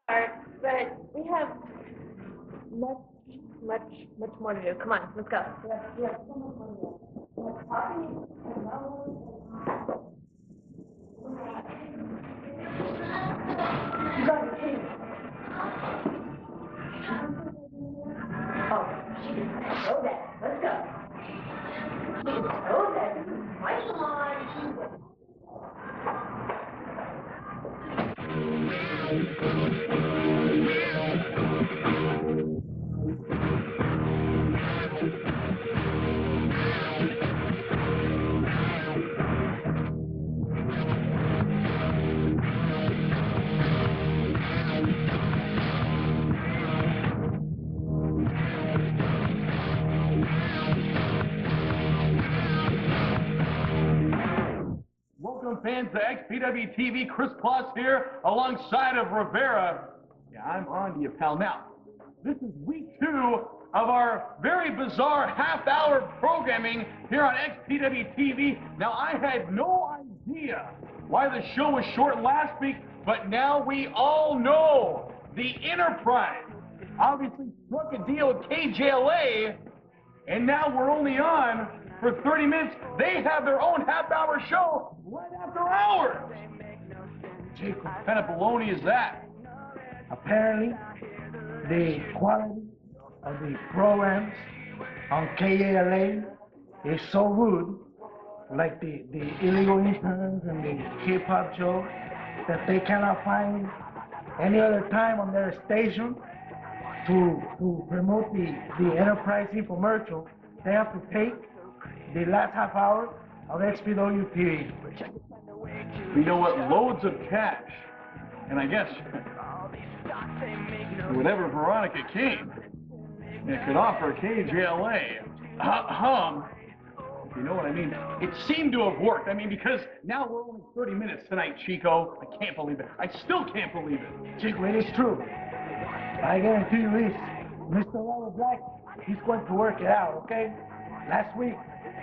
But we have much more to do. Come on, let's go. We have so much more to do. Oh, she can go there. Let's go. She can go there. Right, come on. Welcome fans to Xpw TV, Chris Plus here alongside of Rivera. Yeah, I'm on to you, pal. Now, this is week 2 of our very bizarre half-hour programming here on Xpw TV. Now, I had no idea why the show was short last week, but now we all know. The Enterprise obviously struck a deal with KJLA, and now we're only on for 30 minutes. They have their own half-hour show right after hours. Jake, what kind of baloney is that? Apparently, the quality of the programs on KALA is so good, like the illegal interns and the hip-hop show, that they cannot find any other time on their station to promote the Enterprise infomercial. They have to take the last half hour of Xpw TV. You know what? Loads of cash. And I guess whatever Veronica King could offer KJLA, you know what I mean? It seemed to have worked. I mean, because now we're only 30 minutes tonight, Chico. I can't believe it. I still can't believe it. Chico, it is true. I guarantee you this, Mr. Robert Black, he's going to work it out, okay? Last week,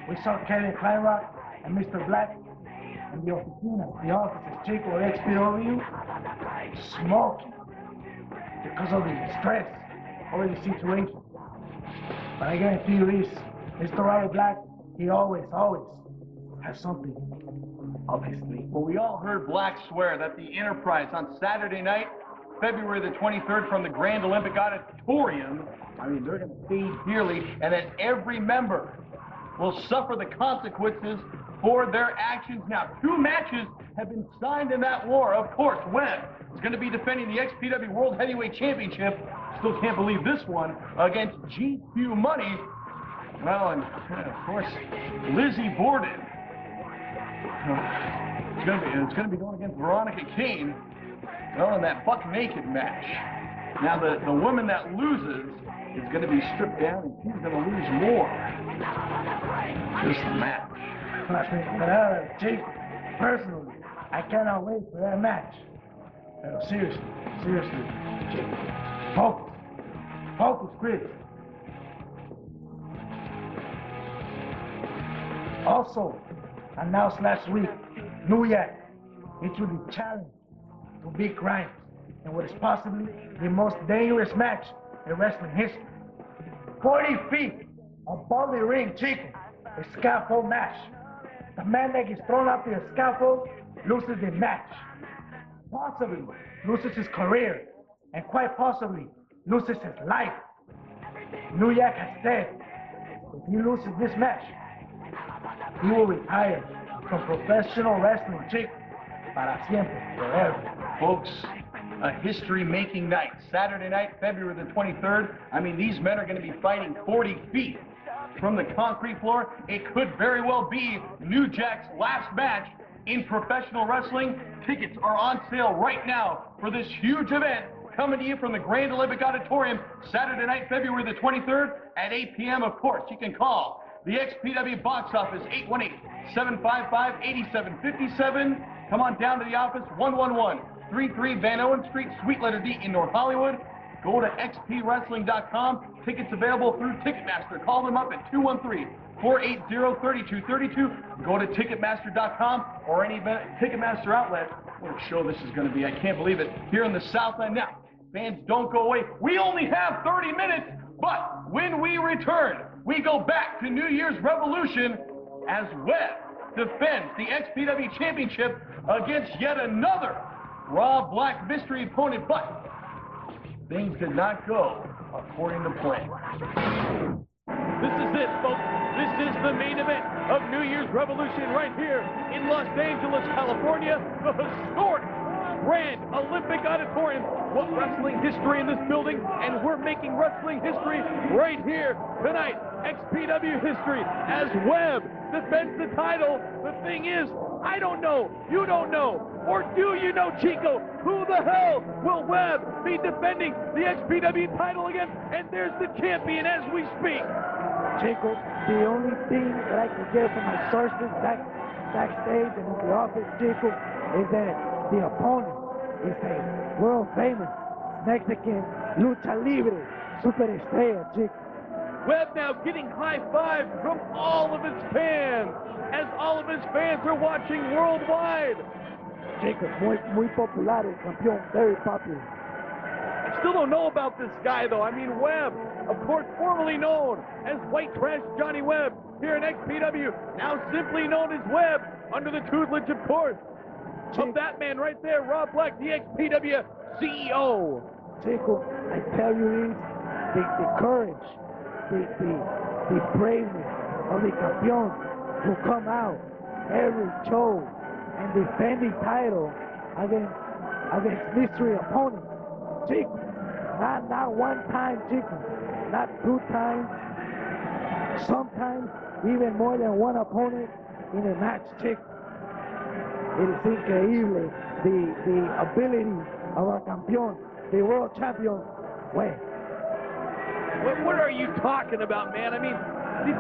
we saw Kevin Kleinrock and Mr. Black in the offices, Chico at Xpw, smoking because of the stress over the situation. But I guarantee you this, Mr. Robert Black, he always has something, obviously. Well, we all heard Black swear that the Enterprise on Saturday night, February the 23rd, from the Grand Olympic Auditorium, I mean, they're going to pay dearly, and that every member will suffer the consequences for their actions. Now, 2 matches have been signed in that war. Of course, Webb is going to be defending the XPW World Heavyweight Championship. Still can't believe this one against GQ Money. Well, and of course, Lizzie Borden. It's going to be going against Veronica King. Well, in that buck naked match. Now, the woman that loses is going to be stripped down, and she's going to lose more. Just a match. But Jake, personally, I cannot wait for that match. Seriously, Jake. Focus, Chris. Also, announced last week, New York into the challenge to Big Grimes in what is possibly the most dangerous match in wrestling history. 40 feet above the ring, Chico, a scaffold match. The man that gets thrown up the scaffold loses the match. Possibly loses his career, and quite possibly loses his life. New York has said if he loses this match, he will retire from professional wrestling, Chico, para siempre, forever. Folks, a history-making night. Saturday night, February the 23rd. I mean, these men are going to be fighting 40 feet from the concrete floor. It could very well be New Jack's last match in professional wrestling. Tickets are on sale right now for this huge event coming to you from the Grand Olympic Auditorium Saturday night, February the 23rd at 8 p.m. Of course, you can call the XPW box office, 818-755-8757. Come on down to the office, 11133 Van Owen Street, Suite Letter D in North Hollywood. Go to xpwrestling.com. Tickets available through Ticketmaster. Call them up at 213-480-3232. Go to Ticketmaster.com or any Ticketmaster outlet. What a show this is going to be. I can't believe it. Here in the South End. Now, Fans, don't go away. We only have 30 minutes, but when we return, we go back to New Year's Revolution as Webb defends the XPW Championship against yet another Raw Black mystery opponent, but things did not go according to plan. This is it, folks. This is the main event of New Year's Revolution right here in Los Angeles, California, the historic Grand Olympic Auditorium. What wrestling history in this building, and we're making wrestling history right here tonight. XPW history as Webb defends the title. The thing is, I don't know, you don't know, or do you know, Chico? Who the hell will Webb be defending the XPW title against? And there's the champion as we speak. Chico, the only thing that I can get from my sources backstage and in the office, Chico, is that the opponent is a world-famous Mexican lucha libre superestrella, Chico. Webb now getting high fives from all of his fans, as all of his fans are watching worldwide. Chico, muy popular, el campeón, very popular. I still don't know about this guy, though. I mean, Webb, of course, formerly known as White Trash Johnny Webb here in XPW, now simply known as Webb under the tutelage, of course, of that man right there, Rob Black, the XPW CEO. Chico, I tell you this, the courage, the braveness of the campeón to come out every show and defend the title against mystery opponents. Chico, not one time, Chico, not two times, sometimes even more than one opponent in a match, Chico. It is incredible, the ability of our campeón, the world champion, Webb. What are you talking about, man? I mean,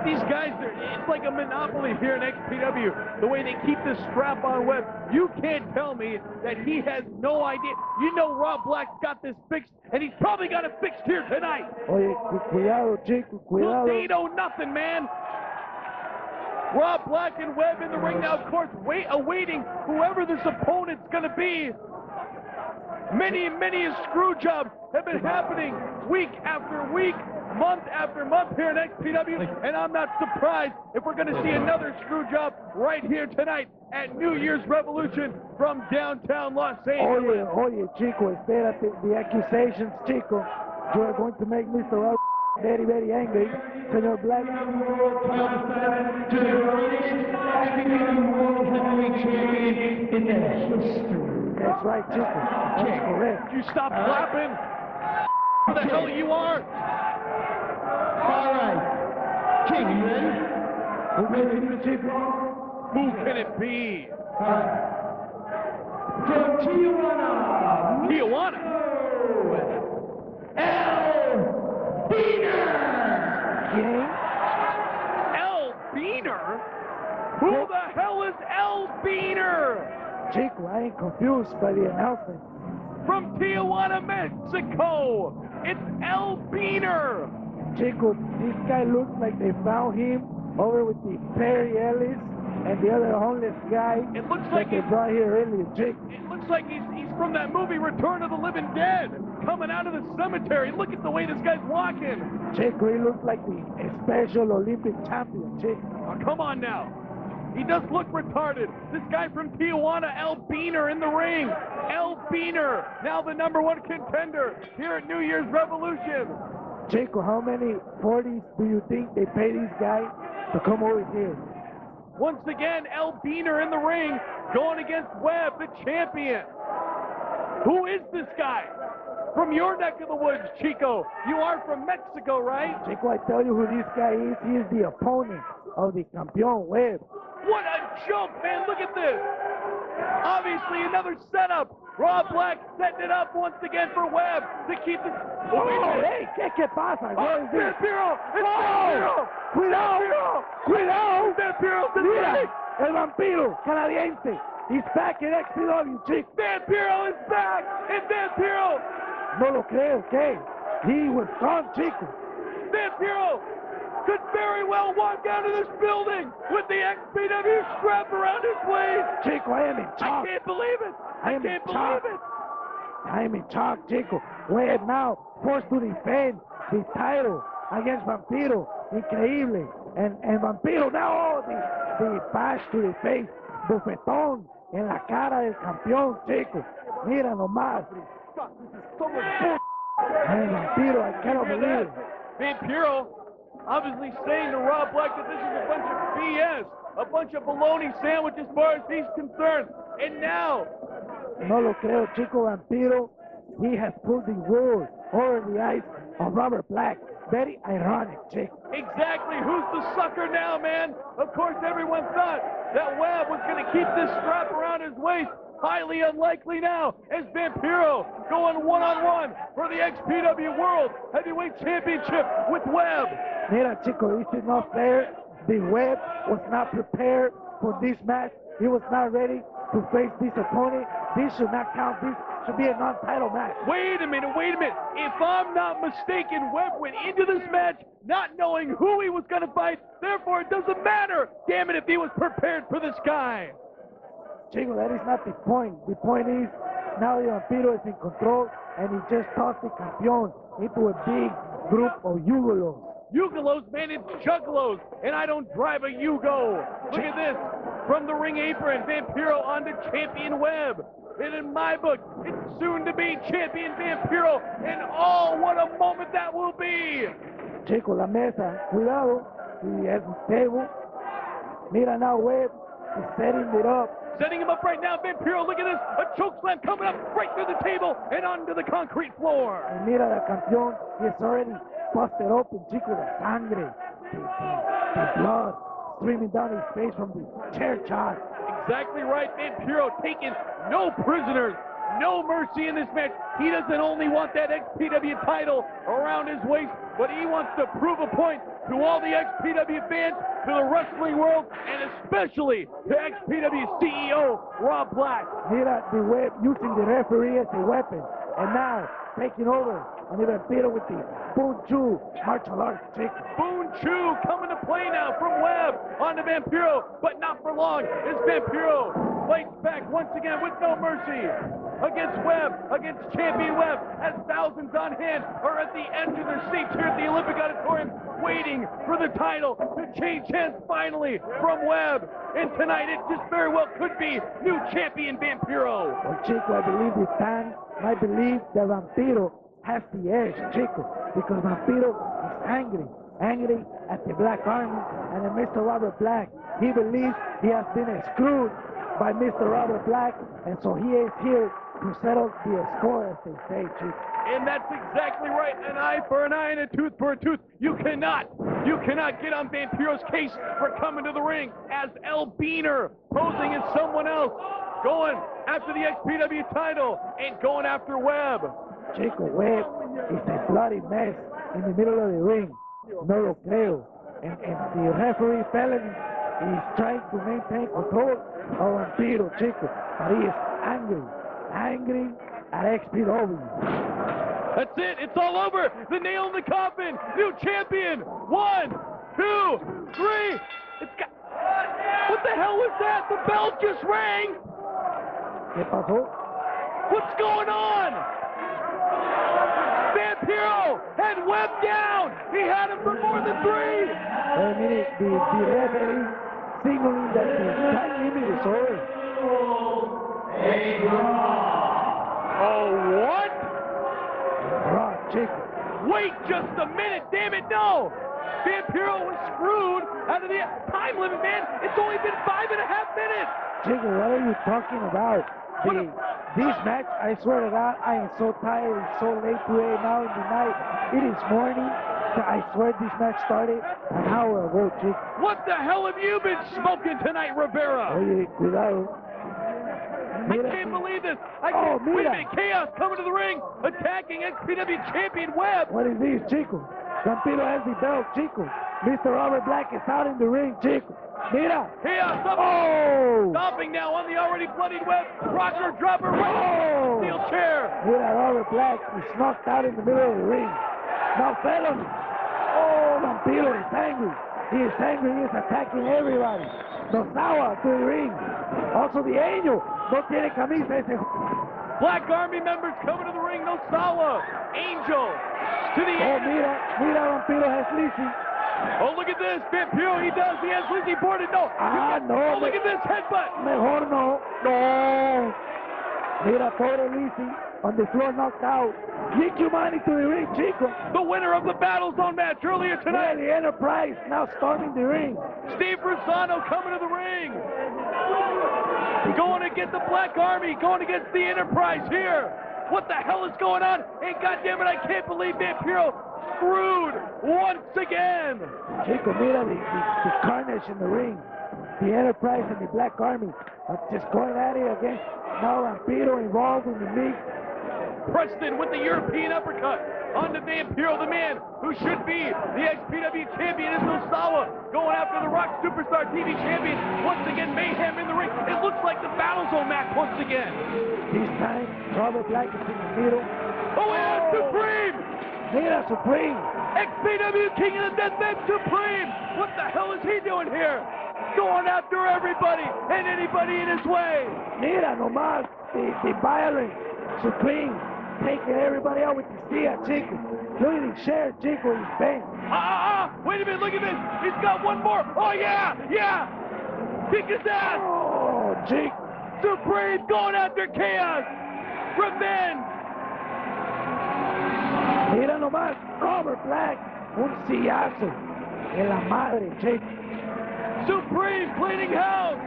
these guys, it's like a monopoly here in XPW, the way they keep this strap on Webb. You can't tell me that he has no idea. You know Rob Black's got this fixed, and he's probably got it fixed here tonight. Oye, cuidado, Chico, cuidado. They know nothing, man. Rob Black and Webb in the ring now, of course, awaiting whoever this opponent's going to be. Many a screw jobs have been happening week after week, month after month here in XPW, and I'm not surprised if we're going to see another screw job right here tonight at New Year's Revolution from downtown Los Angeles. Oye, Chico, espérate, the accusations, Chico. You are going to make Mr. Rob very, very angry, Senor Black. To the greatest XPW World Heavyweight Champion in the history. That's right, Chico. That's correct. You stop clapping. Who the hell you are? All right. King, you ready? Who made it, Chico? Who can it be? From Tijuana. El Beaner. ¿Quién? El Beaner? Who the hell is El Beaner? Chico, I ain't confused by the announcement. From Tijuana, Mexico, it's El Beaner. Chico, this guy looks like they found him over with the Perry Ellis and the other homeless guy It looks like that they brought here earlier, Chico. It looks like he's from that movie Return of the Living Dead, coming out of the cemetery. Look at the way this guy's walking. Chico, he looks like the Special Olympic champion, Chico. Oh, come on now. He does look retarded. This guy from Tijuana, El Beaner, in the ring. El Beaner, now the #1 contender here at New Year's Revolution. Chico, how many 40s do you think they pay these guys to come over here? Once again, El Beaner in the ring, going against Webb, the champion. Who is this guy? From your neck of the woods, Chico. You are from Mexico, right? Chico, I tell you who this guy is. He is the opponent of the campeón, Webb. What a joke, man. Look at this. Obviously, another setup. Rob Black setting it up once again for Webb to keep this. Oh, hey, ¿qué pasa? What is this? Vampiro! It's Vampiro! Cuidado! Cuidado! Vampiro! Mira, el vampiro canadiense. He's back in XPW, Chico. Vampiro is back! And Vampiro! No lo creo, ¿qué? He was gone, Chico. Vampiro could very well walk out of this building with the XPW strap around his waist. Chico, I am in I shock. can't believe it. I I am can't in shock. believe it. I'm in shock, Chico. Webb now forced to defend the title against Vampiro. Increíble. And Vampiro now, the bash to the face. Bofetón en la cara del campeón, Chico. Mira nomás. And Vampiro, I cannot believe it. Vampiro obviously saying to Rob Black that this is a bunch of BS, a bunch of bologna sandwich as far as he's concerned. And now, No lo creo, Chico. Vampiro, he has pulled the wool over the eyes of Robert Black. Very ironic, Chico. exactly, who's the sucker now, man? Of course, everyone thought that Webb was going to keep this strap around his waist. Highly unlikely now as Vampiro going one-on-one for the Xpw World Heavyweight Championship with Webb. Mira, Chico, this is not fair. The Webb was not prepared for this match. He was not ready to face this opponent. This should not count. This should be a non-title match. Wait a minute. If I'm not mistaken, Webb went into this match not knowing who he was going to fight. Therefore, it doesn't matter, damn it, if he was prepared for this guy. Chico, that is not the point. The point is, now the Vampiro is in control, and he just tossed the campeón into a big group of Yugolos. Yugolos, man, it's juggalos, and I don't drive a Yugo. Look at this. From the ring apron, Vampiro on to Champion Webb. And in my book, it's soon to be Champion Vampiro. And oh, what a moment that will be. Chico, la mesa, cuidado, y es un table. Mira now, Webb is setting it up. Setting him up right now, Vampiro, look at this. A choke slam coming up right through the table and onto the concrete floor. And mira, el campeón, he is already busted open, Chico, the sangre, the blood streaming down his face from the chair shot. Exactly right, Vampiro taking no prisoners, no mercy in this match. He doesn't only want that XPW title around his waist, but he wants to prove a point to all the XPW fans, to the wrestling world, and especially to XPW CEO Rob Black. Mira, the Webb using the referee as a weapon, and now taking over, and even Vampiro with the Bunchu martial arts trick. Boon Chu coming to play now from Webb onto Vampiro, but not for long as Vampiro fights back once again with no mercy against Webb, against Champion Webb, as thousands on hand are at the edge of their seats here at the Olympic Auditorium, waiting for the title to change hands finally from Webb. And tonight it just very well could be new champion Vampiro. Well, Chico, I believe the fans might believe that Vampiro has the edge, Chico, because Vampiro is angry at the Black Army and at Mr. Robert Black. He believes he has been screwed by Mr. Robert Black, and so he is here to settle the score, as they say, Chico. And that's exactly right. An eye for an eye and a tooth for a tooth. You cannot get on Vampiro's case for coming to the ring as El Beaner, posing as someone else, going after the XPW title and going after Webb. Chico, Webb is a bloody mess in the middle of the ring. No lo creo. And the referee Felony is trying to maintain control of Vampiro, Chico. But he is angry at XPW. That's it. It's all over. The nail in the coffin. New champion. 1, 2, 3. It's got... What the hell was that? The bell just rang. ¿Qué pasó? What's going on? Vampiro had Webb down. He had him for more than 3. Wait a minute. The referee signaling that the time limit is over. Oh, what? Right, Chico. Wait just a minute, damn it, no! Vampiro was screwed out of the time limit, man. It's only been 5.5 minutes. Chico, what are you talking about? This match, I swear to God, I am so tired. It's so late today now in the night. It is morning. I swear this match started an hour ago, Chico. What the hell have you been smoking tonight, Rivera? Oye, cuidado. I can't believe this. Wait a minute, Chaos coming to the ring, attacking XPW champion Webb. What is this, Chico? Vampiro has the belt, Chico. Mr. Robert Black is out in the ring, Chico. Mira. Chaos stomping now on the already bloodied Webb. Rocker dropper right on the steel chair. Mira, Robert Black is knocked out in the middle of the ring. Now Felony. Oh, Vampiro is angry. He is angry. He is attacking everybody. Nosawa to the ring. Also the Angel. No tiene camisa ese. Black Army members coming to the ring. No Sawa. Angel to the Oh, mira Vampiro has Lizzy. Oh, look at this. Vampiro, he does. He has Lizzy boarded. No. No. Oh, look at this headbutt. Mejor no. No. Mira, pobre Lizzy on the floor knocked out. GQ money to the ring, Chico. The winner of the Battle Zone match earlier tonight. The Enterprise now storming the ring. Steve Rosano coming to the ring. Going to get the Black Army. Going against the Enterprise here. What the hell is going on? And goddammit, I can't believe Vampiro screwed once again. Chico, mira the carnage in the ring. The Enterprise and the Black Army are just going at it again. Now Vampiro involved in the mix. Preston with the European uppercut on the Vampiro, the man who should be the Xpw champion is Osawa, going after the Rock Superstar TV champion. Once again, mayhem in the ring. It looks like the Battle Zone match once again. This time, Robert Black is in the middle. Oh, yeah, Supreme! Mira, Supreme! Xpw King of the Deathmatch Supreme! What the hell is he doing here? Going after everybody and anybody in his way. Mira nomás, the violent Supreme taking everybody out with the Sia, Chico. Look at his share, Chico, he's bent. Wait a minute, look at this. He's got one more. Oh, yeah. Kick his ass. Oh, Chico. Supreme going after Chaos. Revenge. Mira nomás, Robert Black, un sillazo en la madre, Chico. Supreme cleaning house.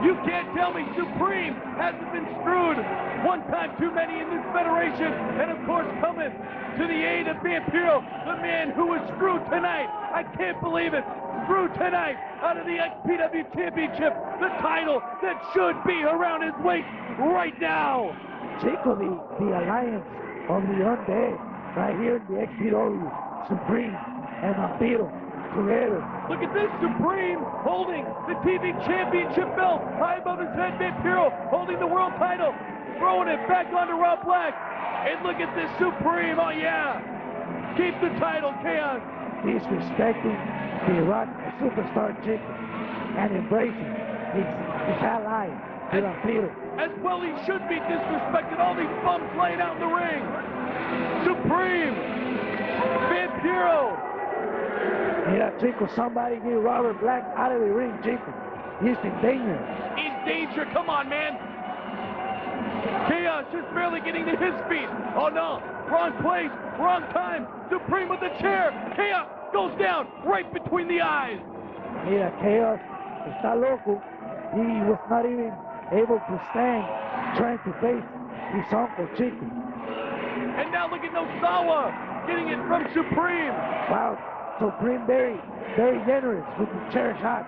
You can't tell me Supreme hasn't been screwed one time too many in this federation. And of course, coming to the aid of Vampiro, the man who was screwed tonight. I can't believe it. Screwed tonight out of the Xpw Championship, the title that should be around his waist right now. Chico, the alliance of the undead right here in the Xpw, Supreme and Vampiro together. Look at this, Supreme holding the TV Championship belt high above his head. Vampiro holding the world title, throwing it back onto Rob Black. And look at this, Supreme, oh yeah, keep the title, Chaos. Disrespecting the Rock Superstar Chico and embracing his ally, the Vampiro. As well he should be disrespected, all these bums laying out in the ring. Supreme, Vampiro. Mira, Chico, somebody get Robert Black out of the ring, Chico. He's in danger. In danger, come on, man. Chaos just barely getting to his feet. Oh no, wrong place, wrong time. Supreme with the chair. Chaos goes down right between the eyes. Mira, Chaos está loco. He was not even able to stand, trying to face his uncle, Chico. And now look at Nosawa getting it from Supreme. Wow, Supreme very generous with the chair shot.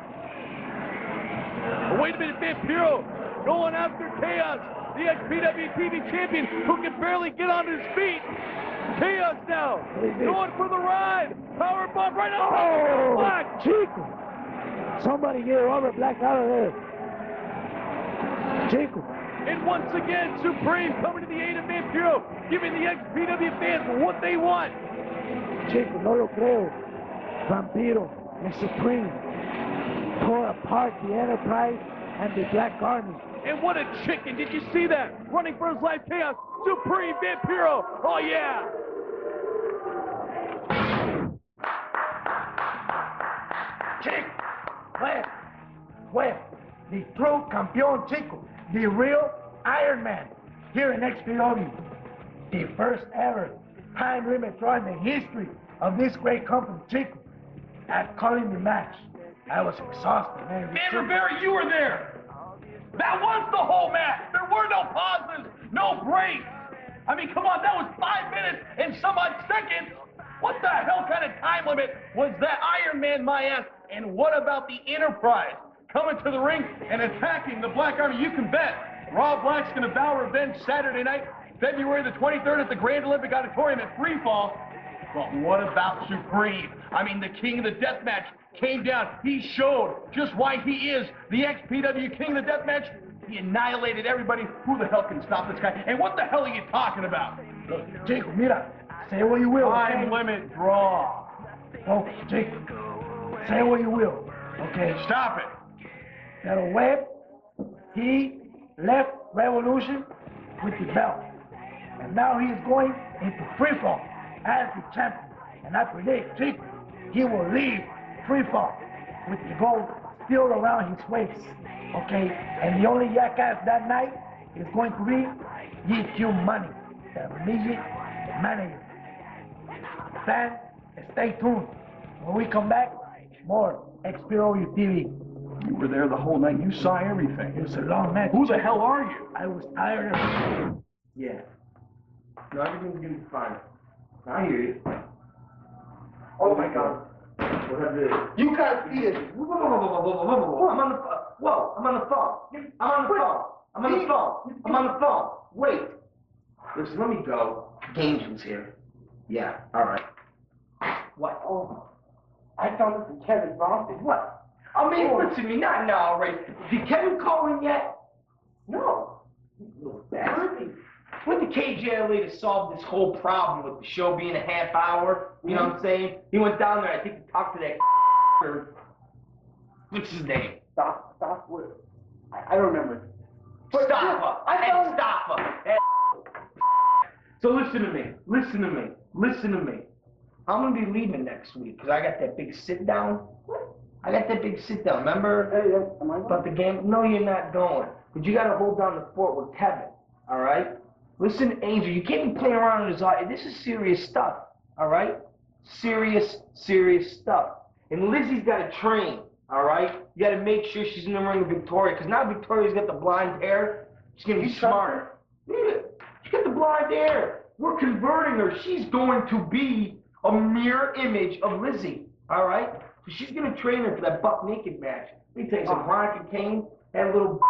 Wait a minute, Vampiro going after Chaos, the Xpw TV champion who can barely get on his feet. Chaos now going for the ride. Power bomb right on top of Black. Chico. Somebody get Robert Black out of there. Chico. And once again, Supreme coming to the aid of Vampiro, giving the Xpw fans what they want. Chico, no lo creo. Vampiro and Supreme tore apart the Enterprise and the Black Army. And what a chicken, did you see that? Running for his life, Chaos, Supreme, Vampiro, oh yeah! Chico, well, the true campeón, Chico, the real Iron Man here in XPW. The first ever time limit draw in the history of this great company, Chico. At calling the match, I was exhausted, man. Man, Rivera, you were there. That was the whole match. There were no pauses, no breaks. I mean, come on, that was 5 minutes and some odd seconds. What the hell kind of time limit was that, Iron Man, my ass? And what about the Enterprise coming to the ring and attacking the Black Army? You can bet Rob Black's going to vow revenge Saturday night, February the 23rd at the Grand Olympic Auditorium at Freefall. But what about Supreme? I mean, the King of the Deathmatch came down. He showed just why he is the Xpw King of the Deathmatch. He annihilated everybody. Who the hell can stop this guy? And what the hell are you talking about? Chico, mira, say what you will. Time limit draw. Oh, Chico, say what you will. Okay. Stop it. Pero Webb, he left Revolution with the belt. And now he is going into free fall as the champion. And I predict Chico, he will leave free fall with the gold still around his waist. Okay? And the only jackass that night is going to be GQ Money, the immediate manager. Fans, stay tuned. When we come back, more Xpw TV. You were there the whole night. You saw everything. It was a long match. Who the hell are you? I was tired of it. Yeah. No, everything's gonna be fine. I hear you. Oh my God. Whatever it is. You can't see this. Whoa, I'm on the phone. Whoa, I'm on the phone. I'm on the phone. I'm on the phone. I'm on the phone. Wait. Listen, let me go. Gaines was here. Yeah, all right. What? Oh, I thought this was Kevin's office. What? I mean, listen to me, not now, right? Did Kevin call in yet? No. You little bastard. Went to KJLA to solve this whole problem with the show being a half hour. You know what I'm saying? He went down there, I think he talked to that what's his name? Stop what? I don't remember. Stop. So listen to me. I'm gonna be leaving next week because I got that big sit down. I got that big sit down. Remember? Hey, am I going? About the game? No, you're not going. But you gotta hold down the fort with Kevin. All right? Listen, Angel, you can't be playing around in his eye. This is serious stuff. All right? Serious stuff. And Lizzie's gotta train. All right? You gotta make sure she's in the ring with Victoria because now Victoria's got the blonde hair. She's gonna be smarter. Yeah, she got the blonde hair. We're converting her. She's going to be a mirror image of Lizzie. All right? So she's gonna train her for that buck naked match. Let me tell you some Veronica Kane, that little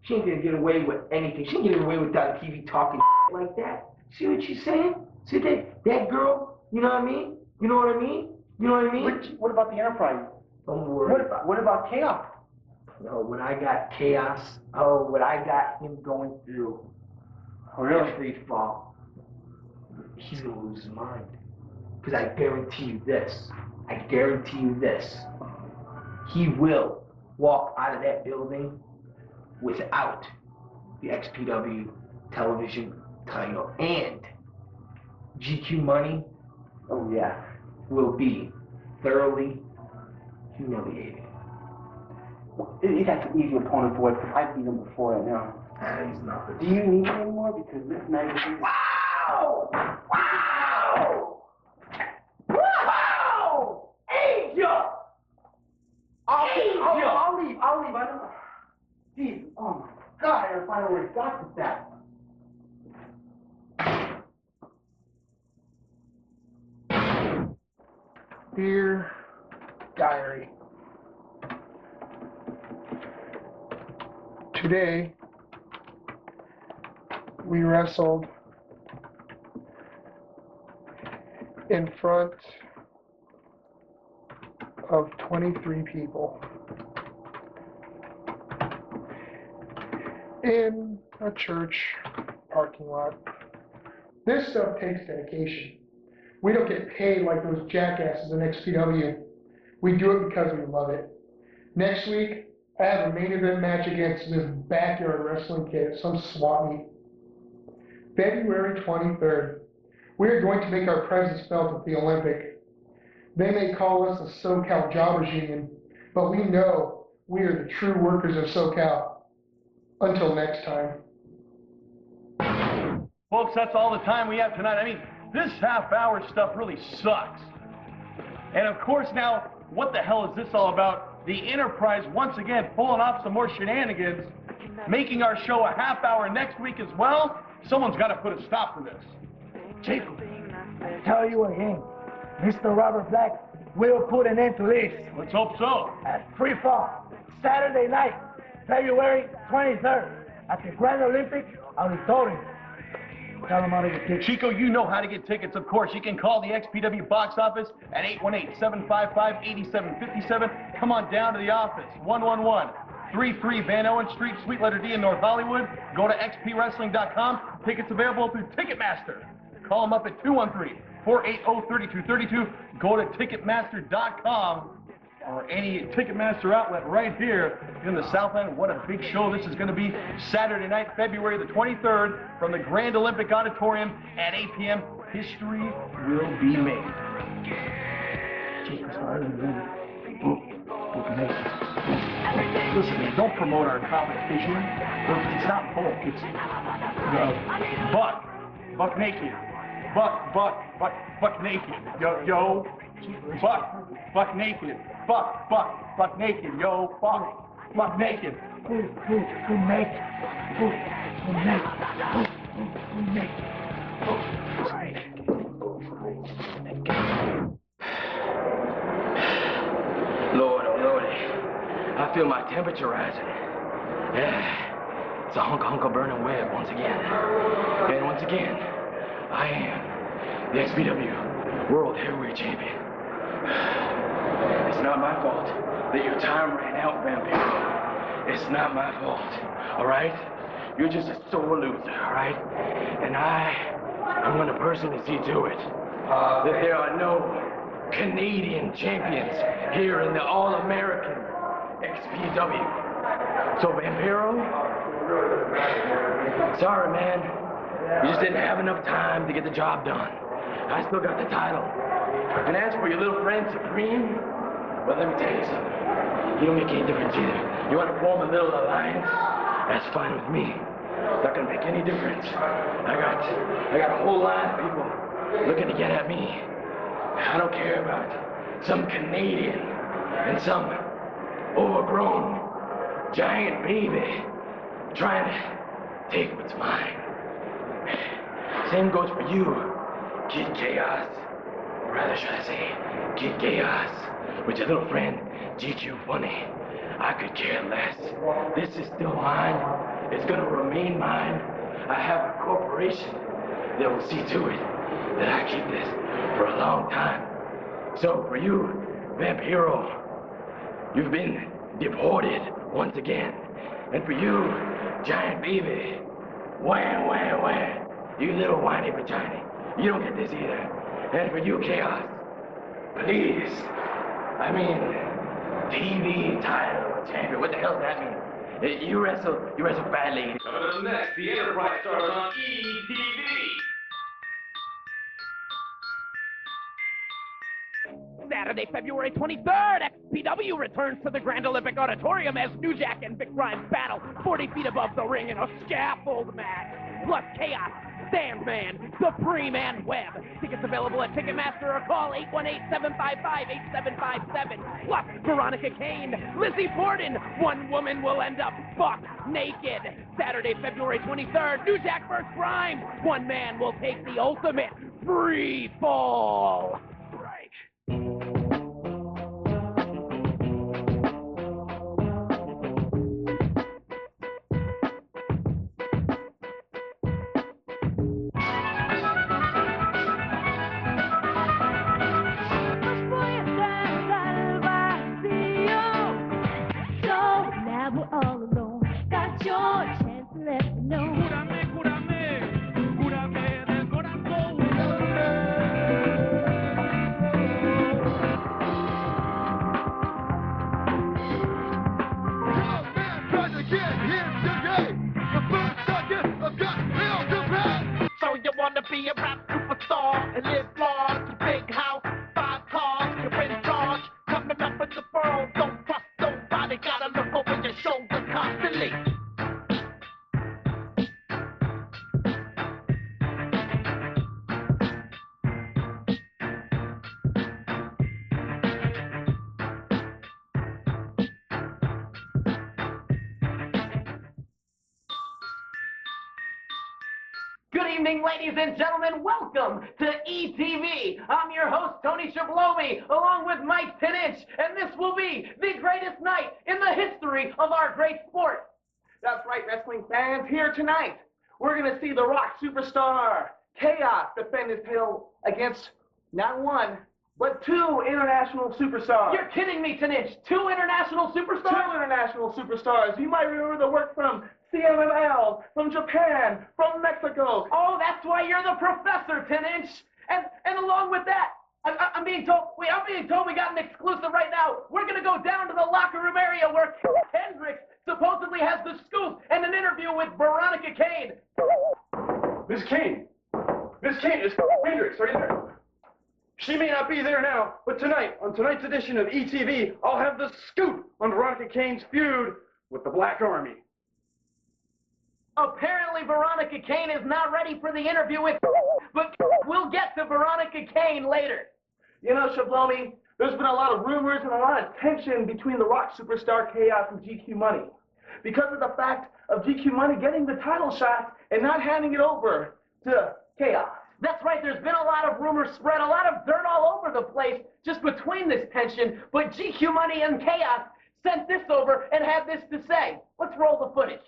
she ain't gonna get away with anything. She ain't gonna get away with that TV talking like that. See what she's saying? See that girl? You know what I mean? You know what I mean? You know what I mean? What about the Enterprise? Don't worry about it. What about Chaos? No, when I got Chaos, what I got him going through. Oh, really? Free fall. He's gonna lose his mind. Because I guarantee you this. He will walk out of that building without the XPW television title. And GQ Money, oh yeah, will be thoroughly humiliated. He's got an easy opponent for it because I beat him before right now. He's nothing. Do you need him anymore? Because this magazine. Wow! Angel! I'll leave. I don't. Jeez, oh my God! I finally got to that. Dear Diary, today we wrestled in front of 23 people in a church parking lot. This stuff takes dedication. We don't get paid like those jackasses in XPW. We do it because we love it. Next week, I have a main event match against this backyard wrestling kid at some swap meet. February 23rd, we are going to make our presence felt at the Olympic. They may call us the SoCal Jobbers Union, but we know we are the true workers of SoCal. Until next time. Folks, that's all the time we have tonight. I mean, this half-hour stuff really sucks. And of course now, what the hell is this all about? The Enterprise once again pulling off some more shenanigans, making our show a half hour next week as well. Someone's got to put a stop to this. Jacob, I tell you again, Mr. Robert Black will put an end to this. Let's hope so. At Free Fall, Saturday night, February 23rd, at the Grand Olympic Auditorium. Tell them how to get tickets. Chico, you know how to get tickets, of course. You can call the XPW box office at 818-755-8757. Come on down to the office, 111-33 Van Owen Street, Suite Letter D in North Hollywood. Go to xpwrestling.com. Tickets available through Ticketmaster. Call them up at 213-480-3232. Go to Ticketmaster.com or any Ticketmaster outlet right here in the Southland. What a big show this is going to be. Saturday night, February the 23rd, from the Grand Olympic Auditorium at 8 p.m. History will be made. Listen, man, don't promote our competition. It's not Hulk. It's Buck naked. Buck naked. Yo. Buck naked. Buck naked. Yo. Buck naked. Who naked? Who naked? Lord, oh Lordy, I feel my temperature rising. Yeah, it's a hunk of burning web once again. And once again, I am the Xpw World Heavyweight Champion. It's not my fault that your time ran out, Vampiro. It's not my fault, all right? You're just a sore loser, all right? And I'm going to personally see to it that there are no Canadian champions here in the All-American Xpw. So, Vampiro, sorry, man. You just didn't have enough time to get the job done. I still got the title. And as for your little friend, Supreme, well, let me tell you something. You don't make any difference either. You want to form a little alliance? That's fine with me. It's not going to make any difference. I got a whole line of people looking to get at me. I don't care about some Canadian and some overgrown giant baby trying to take what's mine. Same goes for you, Kid Chaos. Or rather, should I say, Kid Chaos, with your little friend, GQ Funny. I could care less. This is still mine. It's gonna remain mine. I have a corporation that will see to it that I keep this for a long time. So for you, Vampiro, you've been deported once again. And for you, Giant Baby, wham, you little whiny vagina, you don't get this either. And for you, Chaos, please, TV title champion, what the hell does that mean? You wrestle fat lady. Coming up next, the Enterprise stars on ETV. Saturday, February 23rd, Xpw returns to the Grand Olympic Auditorium as New Jack and Vic Grimes battle 40 feet above the ring in a scaffold match. Plus Chaos, Sandman, Supreme, and Webb. Tickets available at Ticketmaster or call 818-755-8757. Plus Veronica Kane, Lizzie Borden. One woman will end up buck naked. Saturday, February 23rd, New Jack vs. Grimes. One man will take the ultimate free fall. Be a rap superstar and live large, big house, 5 cars, you're in charge, coming up in the world, don't trust nobody, gotta look over your shoulder constantly. Good evening, ladies and gentlemen. Welcome to ETV. I'm your host, Tony Xpw, along with Mike 10-inch, and this will be the greatest night in the history of our great sport. That's right, wrestling fans. Here tonight, we're going to see the Rock superstar Chaos defend his title against not one, but 2 international superstars. You're kidding me, 10-inch. 2 international superstars? 2 international superstars. You might remember the work from CMML, from Japan, from Mexico. Oh, that's why you're the professor, 10-inch. And along with that, I'm being told we got an exclusive right now. We're going to go down to the locker room area where Hendricks supposedly has the scoop and an interview with Veronica Kane. Miss Kane! Miss Kane, it's Hendricks, are you there? She may not be there now, but tonight, on tonight's edition of ETV, I'll have the scoop on Veronica Kane's feud with the Black Army. Apparently, Veronica Kane is not ready for the interview with, but we'll get to Veronica Kane later. You know, Shiblomi, there's been a lot of rumors and a lot of tension between the rock superstar Chaos and GQ Money because of the fact of GQ Money getting the title shot and not handing it over to Chaos. That's right, there's been a lot of rumors spread, a lot of dirt all over the place just between this tension, but GQ Money and Chaos sent this over and had this to say. Let's roll the footage.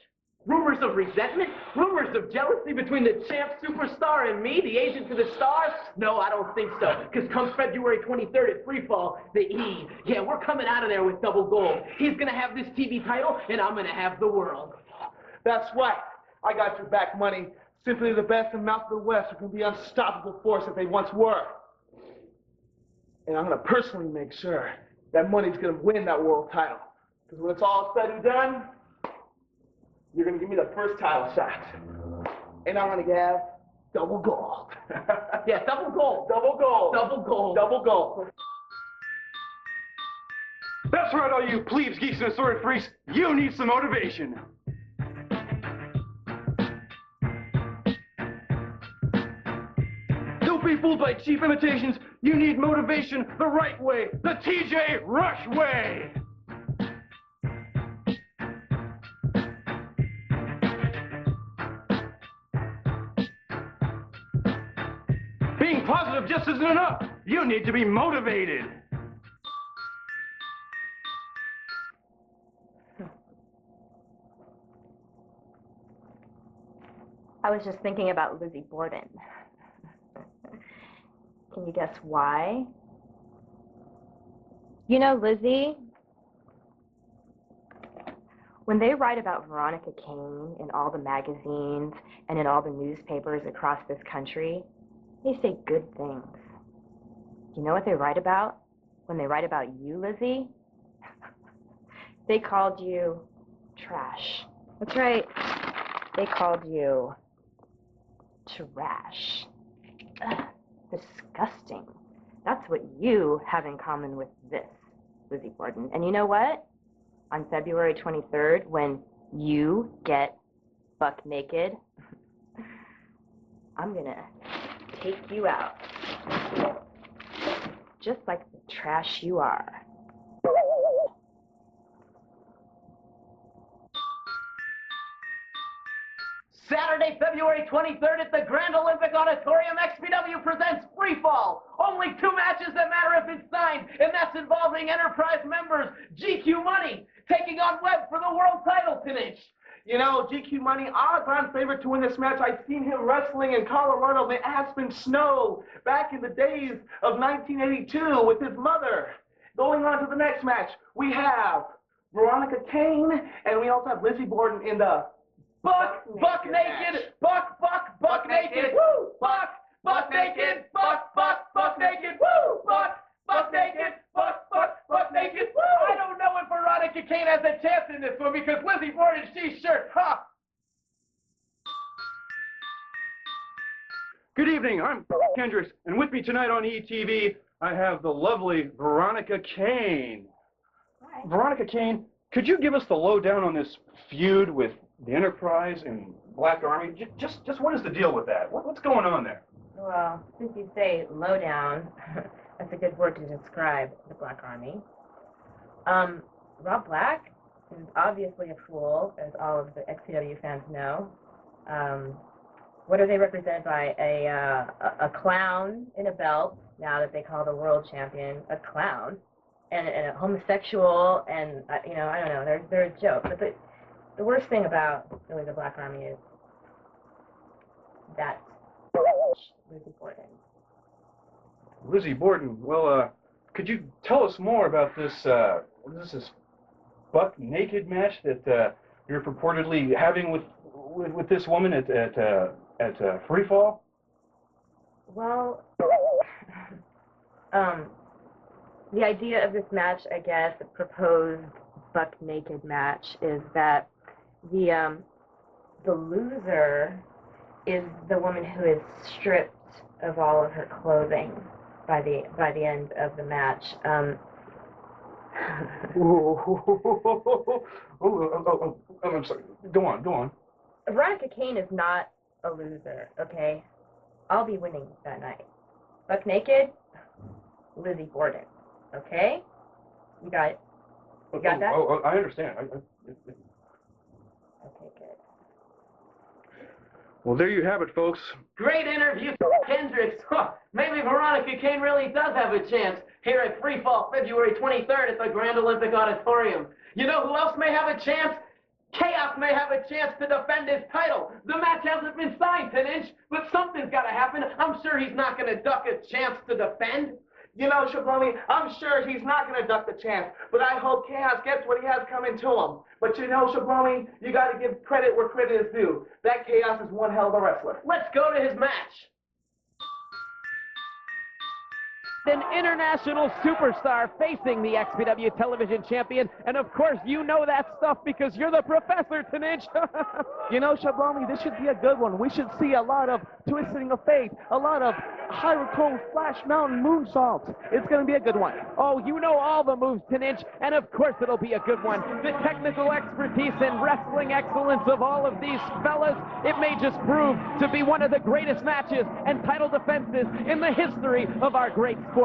Rumors of resentment? Rumors of jealousy between the champ superstar and me, the agent to the stars? No, I don't think so. Because come February 23rd at Freefall, the E, yeah, we're coming out of there with double gold. He's going to have this TV title, and I'm going to have the world. That's right. I got your back, Money. Simply the best in Mouth of the West are going to be unstoppable force that they once were. And I'm going to personally make sure that Money's going to win that world title. Because when it's all said and done, you're going to give me the first title shot. And I'm going to have double gold. Yeah, double gold. Double gold. Double gold. Double gold. That's right, all you plebes, geeks, and assorted freaks. You need some motivation. Don't be fooled by cheap imitations. You need motivation the right way. The TJ Rush way. Being positive just isn't enough. You need to be motivated. I was just thinking about Lizzie Borden. Can you guess why? You know, Lizzie, when they write about Veronica Kane in all the magazines and in all the newspapers across this country, they say good things. You know what they write about? When they write about you, Lizzie? They called you trash. That's right. They called you trash. Ugh, disgusting. That's what you have in common with this, Lizzie Borden. And you know what? On February 23rd, when you get buck naked, I'm gonna take you out. Just like the trash you are. Saturday, February 23rd at the Grand Olympic Auditorium, Xpw presents Freefall. Only 2 matches that matter if it's signed, and that's involving Enterprise members GQ Money taking on Webb for the world title finish. You know, GQ Money, odds-on favorite to win this match. I've seen him wrestling in Colorado in the Aspen snow back in the days of 1982 with his mother. Going on to the next match, we have Veronica Kane, and we also have Lizzie Borden in the Buck naked, buck naked, woo! Buck naked, buck naked, woo! Buck naked, buck naked, woo! I don't know if Veronica Kane has a chance in this one because Lizzie Borden, she's sure tough. Good evening, I'm Hendricks, and with me tonight on ETV, I have the lovely Veronica Kane. Hi. Veronica Kane, could you give us the lowdown on this feud with the Enterprise and Black Army? Just what is the deal with that? What's going on there? Well, since you say lowdown, that's a good word to describe the Black Army. Rob Black is obviously a fool, as all of the XPW fans know. What are they represented by? A clown in a belt, now that they call the world champion a clown, and a homosexual, and, you know, I don't know, they're a joke. But the worst thing about really the Black Army is that Lizzie Borden. Lizzie Borden, well, could you tell us more about this, this buck naked match that you're purportedly having with this woman at Freefall? Well, The idea of this match, I guess, the proposed buck naked match, is that the loser is the woman who is stripped of all of her clothing by the end of the match. I'm sorry. Go on. Veronica Kane is not a loser, okay? I'll be winning that night. Buck naked, Lizzie Borden, okay? You got it? You got that? Oh, I understand. Okay, good. Well, there you have it, folks. Great interview, Kendricks. Maybe Veronica Kane really does have a chance here at Free Fall, February 23rd at the Grand Olympic Auditorium. You know who else may have a chance? Chaos may have a chance to defend his title. The match hasn't been signed, 10-inch, but something's got to happen. I'm sure he's not going to duck a chance to defend. You know, Shiblomi, I'm sure he's not going to duck the chance, but I hope Chaos gets what he has coming to him. But you know, Shiblomi, you got to give credit where credit is due. That Chaos is one hell of a wrestler. Let's go to his match. An international superstar facing the Xpw television champion, and of course you know that stuff because you're the professor, Tanich. You know, Shiblomi, this should be a good one. We should see a lot of twisting of fate, a lot of Hyrule Flash Mountain moonsaults. It's going to be a good one. Oh, you know all the moves, Tanich, and of course it'll be a good one. The technical expertise and wrestling excellence of all of these fellas, it may just prove to be one of the greatest matches and title defenses in the history of our great sport.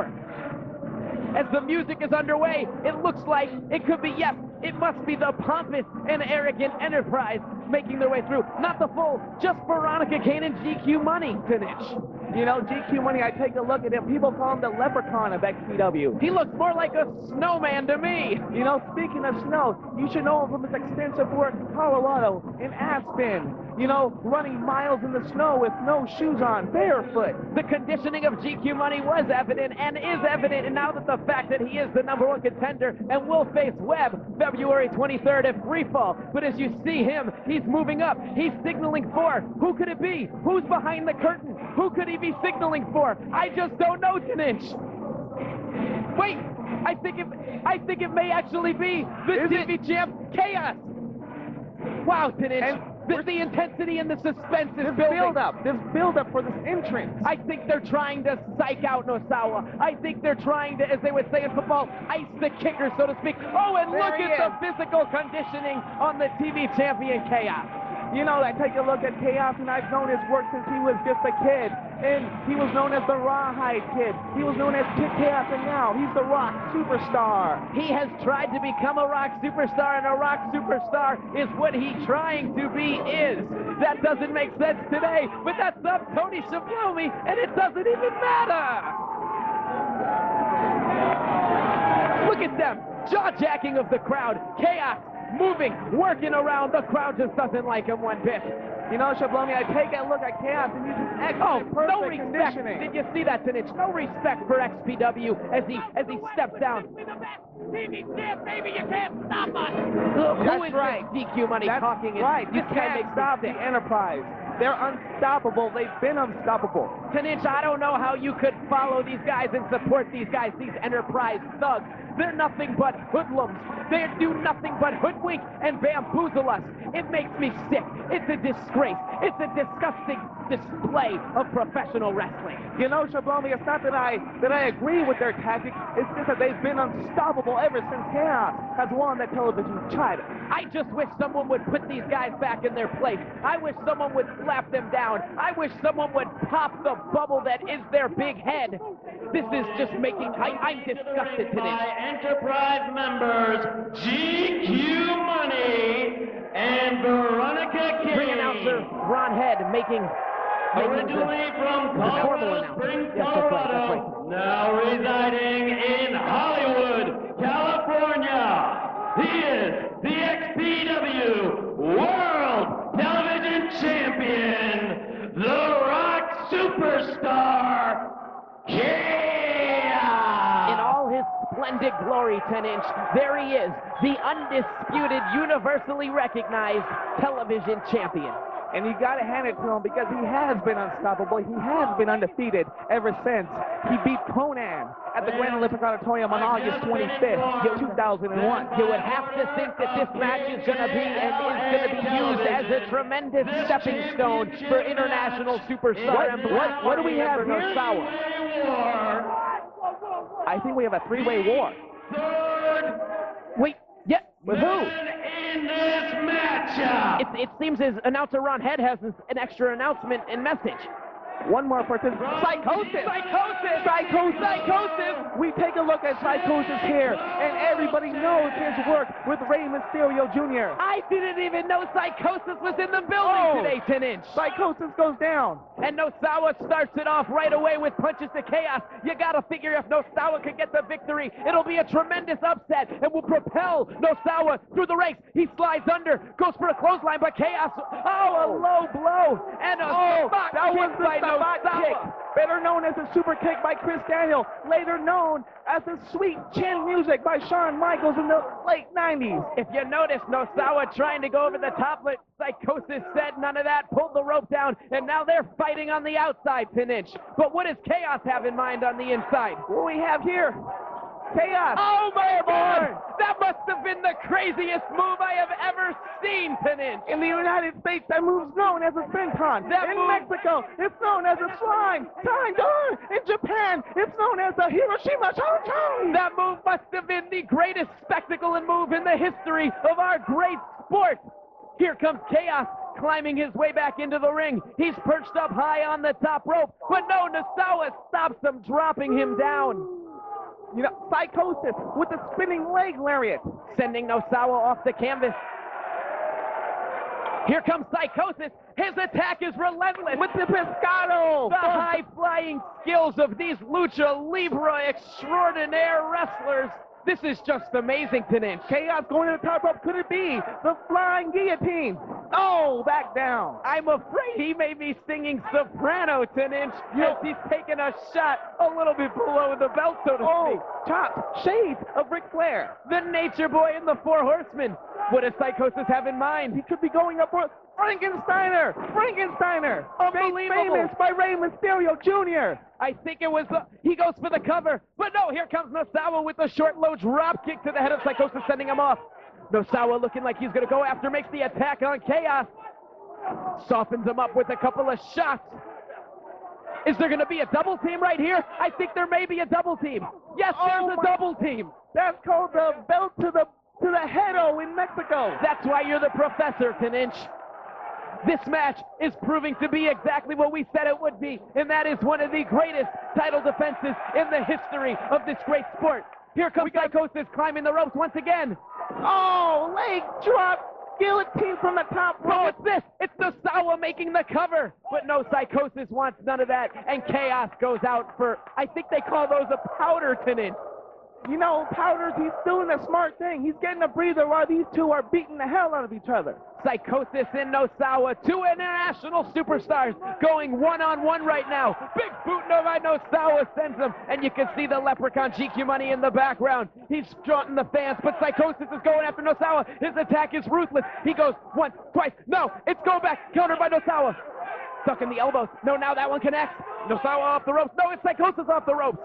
As the music is underway, it looks like it could be, yes, it must be the pompous and arrogant Enterprise making their way through. Not the full, just Veronica Kane and GQ Money, Tanich. You know, GQ Money, I take a look at him. People call him the leprechaun of XPW. He looks more like a snowman to me. You know, speaking of snow, you should know him from his extensive work in Colorado, in Aspen. You know, running miles in the snow with no shoes on, barefoot. The conditioning of GQ Money was evident and is evident, and now that the fact that he is the #1 contender and will face Webb February 23rd at Freefall. But as you see him, he's moving up. He's signaling for. Who could it be? Who's behind the curtain? Who could he be signaling for? I just don't know, Tanich. Wait, I think it may actually be the TV champ, Chaos. Wow, Tanich. The intensity and the suspense is building. This build-up for this entrance. I think they're trying to psych out Nosawa. I think they're trying to, as they would say in football, ice the kicker, so to speak. Oh, and look at the physical conditioning on the TV champion, Chaos. You know, I take a look at Chaos, and I've known his work since he was just a kid. And he was known as the Rawhide Kid. He was known as Kid Chaos, and now he's the Rock Superstar. He has tried to become a rock superstar, and a rock superstar is what he trying to be is. That doesn't make sense today, but that's up Tony Shiblomi, and it doesn't even matter. Look at them, jaw-jacking of the crowd. Chaos moving, working around. The crowd just doesn't like him one bit. You know, Shiblomi, I take a look at Chaos and he's just excellent, perfect no respect. conditioning. Did you see that, Tanich? No respect for XPW as he steps down. TV champ, baby, you can't stop us. Who is right. DQ Money That's talking? Right. This You guy can't makes stop me the sick. Enterprise. They're unstoppable. They've been unstoppable. Tanich, I don't know how you could follow these guys and support these guys, these Enterprise thugs. They're nothing but hoodlums. They do nothing but hoodwink and bamboozle us. It makes me sick. It's a disgrace. It's a disgusting display of professional wrestling. You know, Shiblomi, it's not that I agree with their tactics. It's just that they've been unstoppable ever since Chaos has won that television title. I just wish someone would put these guys back in their place. I wish someone would slap them down. I wish someone would pop the bubble that is their big head. This is just making, I'm disgusted today. Enterprise members GQ Money and Veronica Kane. Ring announcer Ron Head making Originally from Colorado Springs, Colorado, now residing in Hollywood, California. He is the Xpw World Television Champion, the Rock Superstar, Chaos. In all his splendid glory, 10-inch, there he is, the undisputed, universally recognized television champion. And you got to hand it to him because he has been unstoppable. He has been undefeated ever since he beat Conan at the Grand Olympic Auditorium on August 25th, 2001. You would have to think that this match is going to be and is going to be used as a tremendous stepping stone for international superstar. What do we have here? Nosawa. I think we have a three-way war. Wait, yeah. With who? In this matchup. It seems as announcer Ron Head has an extra announcement and message. One more participant. Psychosis! Psychosis! Psychosis! Psychosis! We take a look at Psychosis here, and everybody knows his work with Rey Mysterio Jr. I didn't even know Psychosis was in the building today, 10-inch. Psychosis goes down. And Nosawa starts it off right away with punches to Chaos. You gotta figure if Nosawa can get the victory, it'll be a tremendous upset and will propel Nosawa through the ranks. He slides under, goes for a clothesline, but Chaos, a low blow, and a spot kick by Nosawa. Better known as a super kick by Chris Daniel, later known as the sweet chin music by Shawn Michaels in the late 90s. If you notice, Nosawa trying to go over the top, but Psychosis said none of that, pulled the rope down, and now they're fighting on the outside, 10-inch. But what does Chaos have in mind on the inside? What we have here? Chaos. Oh my God! That must have been the craziest move I have ever seen, 10-inch. In the United States, that move's known as a senton. In Mexico, it's known as a flying Taiwan. In Japan, it's known as a Hiroshima Chon-chon. That move must have been the greatest spectacle and move in the history of our great sport. Here comes Chaos, climbing his way back into the ring. He's perched up high on the top rope, but no, Nosawa stops him, dropping him down. You know, Psychosis with the spinning leg lariat, sending Nosawa off the canvas. Here comes Psychosis. His attack is relentless. With the pescado. The high-flying skills of these lucha libre extraordinaire wrestlers. This is just amazing, 10-inch. Chaos going to the top rope. Could it be the flying guillotine? Oh, back down. I'm afraid he may be singing soprano, 10-inch, as he's taking a shot a little bit below the belt, so to speak. Top shades of Ric Flair. The Nature Boy and the Four Horsemen. What does Psychosis have in mind? He could be going up for Frankensteiner. Unbelievable. Famous by Rey Mysterio Jr. I think it was, he goes for the cover. But no, here comes Nosawa with the short low drop kick to the head of Psychosis, sending him off. Nosawa looking like he's going to go after, makes the attack on Chaos. Softens him up with a couple of shots. Is there going to be a double team right here? I think there may be a double team. Yes, there's a double team. That's called the belt to the head-o in Mexico. That's why you're the professor, 10-inch. This match is proving to be exactly what we said it would be, and that is one of the greatest title defenses in the history of this great sport. Here comes Psychosis climbing the ropes once again. Oh, leg drop, guillotine from the top rope. Oh, it's this. It's Nosawa making the cover. But no, Psychosis wants none of that, and Chaos goes out for, I think they call those a powder, 10-inch. You know, Powders, he's doing a smart thing. He's getting a breather while these two are beating the hell out of each other. Psychosis and Nosawa, two international superstars going one-on-one right now. Big boot by Nosawa sends him, and you can see the Leprechaun GQ Money in the background. He's taunting the fans, but Psychosis is going after Nosawa. His attack is ruthless. He goes once, twice. No, it's go back. Countered by Nosawa. Stuck in the elbows. No, now that one connects. Nosawa off the ropes. No, it's Psychosis off the ropes.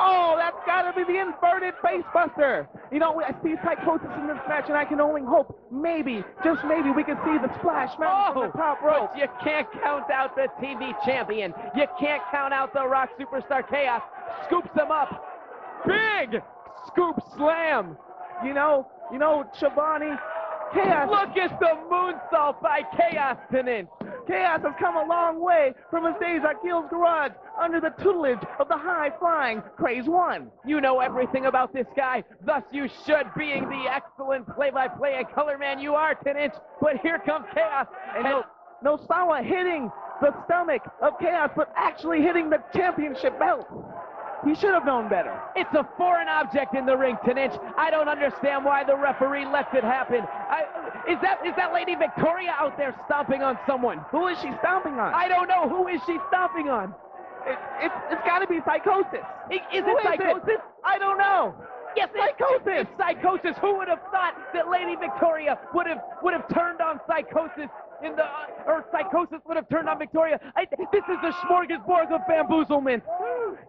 Oh, that's got to be the inverted facebuster. You know, I see Psychosis in this match, and I can only hope, maybe, just maybe, we can see the splash mountain on the top rope. You can't count out the TV champion. You can't count out the Rock superstar Chaos. Scoops him up. Big scoop slam. You know, Schiavone, Chaos. Look at the moonsault by Chaos tonight. Chaos has come a long way from his days at Gil's Garage under the tutelage of the high-flying Craze One. You know everything about this guy, thus you should, being the excellent play-by-play and color man you are, 10-inch. But here comes Chaos. And Nosawa hitting the stomach of Chaos, but actually hitting the championship belt. He should have known better. It's a foreign object in the ring, 10-inch. I don't understand why the referee lets it happen. Is that Lady Victoria out there stomping on someone? Who is she stomping on? I don't know. Who is she stomping on? It's got to be Psychosis. Is it Psychosis? I don't know. Yes, Psychosis! It's Psychosis. Who would have thought that Lady Victoria would have turned on Psychosis or Psychosis would have turned on Victoria? This is a smorgasbord of bamboozlement.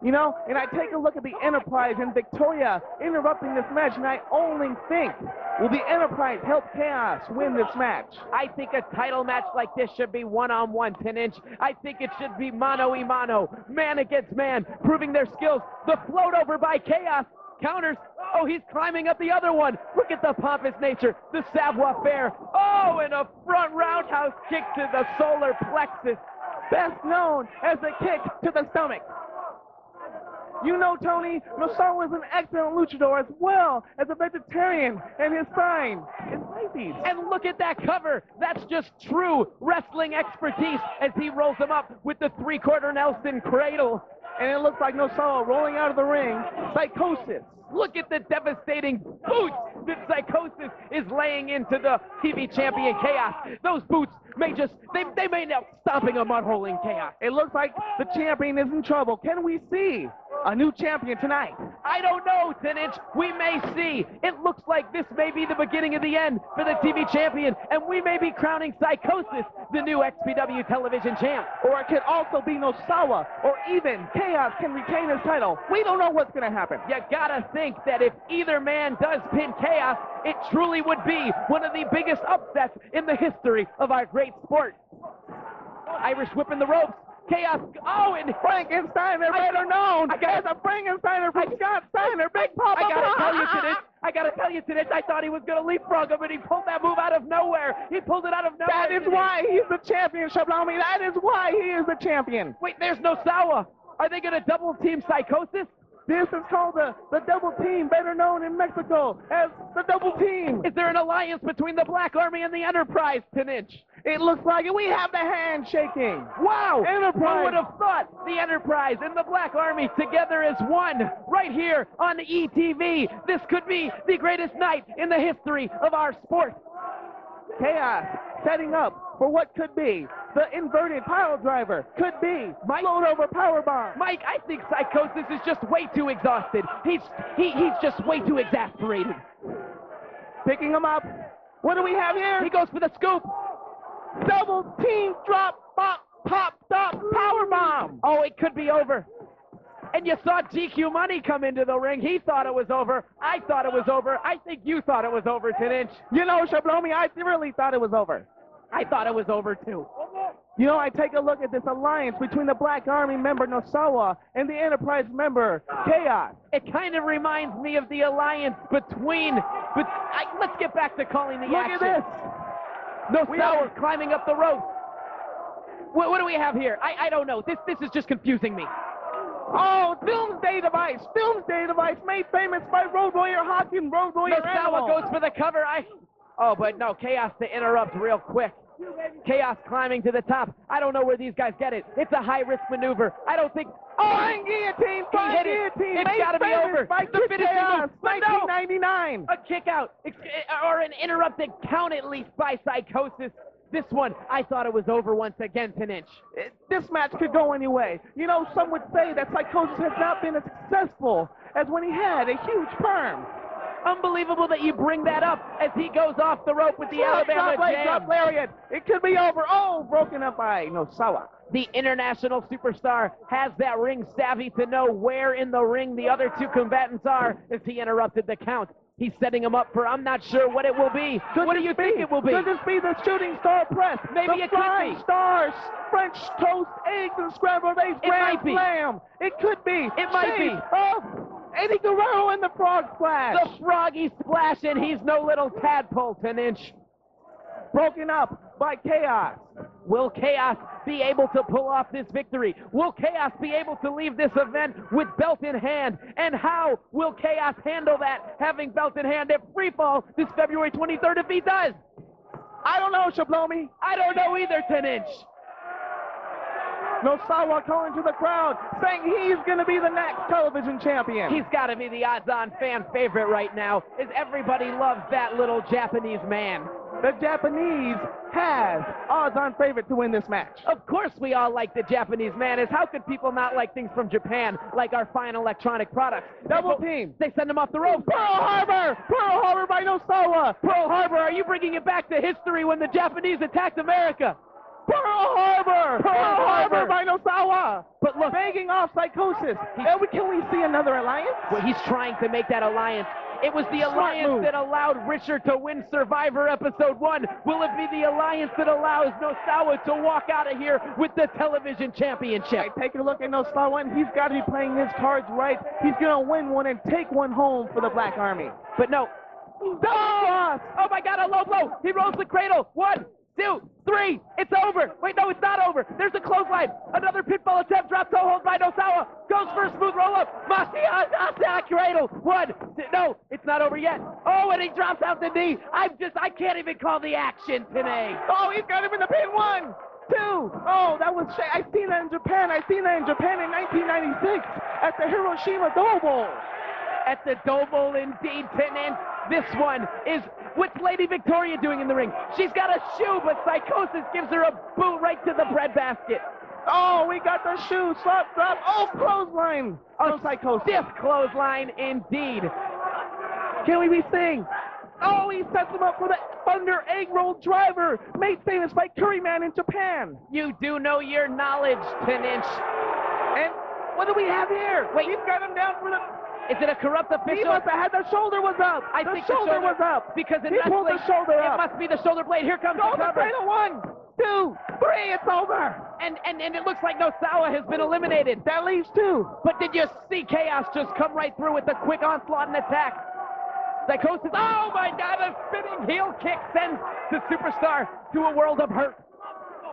You know, and I take a look at the Enterprise and Victoria interrupting this match, and I only think, will the Enterprise help Chaos win this match? I think a title match like this should be one-on-one, 10-inch. I think it should be mano-y-mano, man against man, proving their skills. The float over by Chaos counters. Oh, he's climbing up the other one. Look at the pompous nature, the savoir-faire. Oh, and a front roundhouse kick to the solar plexus. Best known as a kick to the stomach. You know, Tony, Nosawa is an excellent luchador as well as a vegetarian, and his sign is ladies. And look at that cover. That's just true wrestling expertise as he rolls him up with the three-quarter Nelson cradle. And it looks like Nosawa rolling out of the ring. Psychosis. Look at the devastating boots that Psychosis is laying into the TV champion Chaos. Those boots may they may end up stomping a mud hole in Chaos. It looks like the champion is in trouble. Can we see a new champion tonight? I don't know, 10-inch. We may see. It looks like this may be the beginning of the end for the TV champion, and we may be crowning Psychosis the new Xpw television champ. Or it could also be Nosawa, or even Chaos can retain his title. We don't know what's going to happen. You gotta think that if either man does pin Chaos, it truly would be one of the biggest upsets in the history of our great sport. Irish whipping the ropes. Chaos. Oh, and Frankensteiner, better known as a Frankensteiner from Scott Steiner, Big Papa. I gotta tell you, Tinich, I thought he was gonna leapfrog him, but he pulled that move out of nowhere. He pulled it out of nowhere. That is why he's the champion, Shablomi. That is why he is the champion. Wait, there's Nosawa. Are they gonna double team Psychosis? This is called the double team, better known in Mexico as the double team. Is there an alliance between the Black Army and the Enterprise, Tinich? It looks like it. We have the hand shaking. Wow! Enterprise. Who would have thought the Enterprise and the Black Army together as one right here on ETV? This could be the greatest night in the history of our sport. Chaos setting up for what could be the inverted pile driver. Could be float over power bomb. Mike, I think Psychosis is just way too exhausted. He's just way too exasperated. Picking him up. What do we have here? He goes for the scoop. Double team drop, pop, pop, stop, power bomb. Oh, it could be over. And you saw GQ Money come into the ring. He thought it was over. I thought it was over. I think you thought it was over, 10-inch. You know, Shablomi, I really thought it was over. I thought it was over, too. You know, I take a look at this alliance between the Black Army member Nosawa and the Enterprise member Chaos. It kind of reminds me of the alliance between... let's get back to calling the action. Look at this. Nosawa climbing up the rope. What do we have here? I don't know. This is just confusing me. Oh, Doomsday Device made famous by Road Warrior Hawk and Road Warrior Nosawa goes for the cover. Oh, but no, Chaos to interrupt real quick. Chaos climbing to the top. I don't know where these guys get it. It's a high-risk maneuver. I don't think... Flying guillotine! He hit it. It's got to be over. The finishing move. 1999. A kick out, or an interrupted count at least by Psychosis. This one, I thought it was over once again, 10-inch. This match could go any way. You know, some would say that Psychosis has not been as successful as when he had a huge perm. Unbelievable that you bring that up as he goes off the rope with the Alabama Jam. Drop lariat. It could be over. Oh, broken up by Nosawa. The international superstar has that ring savvy to know where in the ring the other two combatants are as he interrupted the count. He's setting him up for, I'm not sure what it will be. What do you think it will be? Could this be the shooting star press? Maybe it could be. Stars, French toast, eggs, and scrambled eggs, grand slam. It could be. It might be. Eddie Guerrero in the frog splash. The froggy splash, and he's no little tadpole, 10-inch. Broken up by Chaos. Will Chaos be able to pull off this victory? Will Chaos be able to leave this event with belt in hand? And how will Chaos handle that, having belt in hand at Freefall this February 23rd if he does? I don't know, Shablomi. I don't know either, 10-inch. Nosawa calling to the crowd, saying he's going to be the next television champion. He's got to be the odds-on fan favorite right now, as everybody loves that little Japanese man. the Japanese has odds-on favorite to win this match. Of course we all like the Japanese, man. How could people not like things from Japan, like our fine electronic products? Double team. They send them off the rope. Pearl Harbor! Pearl Harbor by Nosawa! Pearl Harbor, are you bringing it back to history when the Japanese attacked America? Pearl Harbor! Pearl Harbor by Nosawa! But look, begging off Psychosis. Can we see another alliance? well, he's trying to make that alliance. It was the alliance move. that allowed Richard to win Survivor Episode 1. Will it be the alliance that allows Nosawa to walk out of here with the television championship? Hey, take a look at Nosawa, and he's got to be playing his cards right. He's going to win one and take one home for the Black Army. But no. Oh my God, a low blow. He rolls the cradle. 1, 2, 3. It's over. Wait, no, it's not over. There's a clothesline. Another pinfall attempt. Drop toe hold by Nosawa. Goes for a smooth roll up. Masiya cradle. 1, 2. No, it's not over yet. Oh, and he drops out the knee. I can't even call the action today. Oh, he's got him in the pin. 1, 2. Oh, that was. I've seen that in Japan. I've seen that in Japan in 1996 at the Hiroshima Dough Bowl. At the Dough Bowl, indeed, Tenant. This one is. What's Lady Victoria doing in the ring? She's got a shoe, but Psychosis gives her a boot right to the breadbasket. Oh, we got the shoe. Slap, drop. Oh, clothesline. A Psychosis. stiff clothesline, indeed. Can we be seeing? Oh, he sets him up for the Thunder Egg Roll Driver, made famous by Curryman in Japan. You do know your knowledge, Tenant. And what do we have here? Wait, he's got him down for the. Is it a corrupt official? He must have had the shoulder was up. I think the shoulder was up. Because in he pulled the shoulder it up. must be the shoulder blade. Here comes the cover. 1, 2, 3. It's over. And it looks like Nosawa has been eliminated. That leaves 2. But did you see Chaos just come right through with a quick onslaught and attack? Psychosis. Oh my God! A spinning heel kick sends the Superstar to a world of hurt.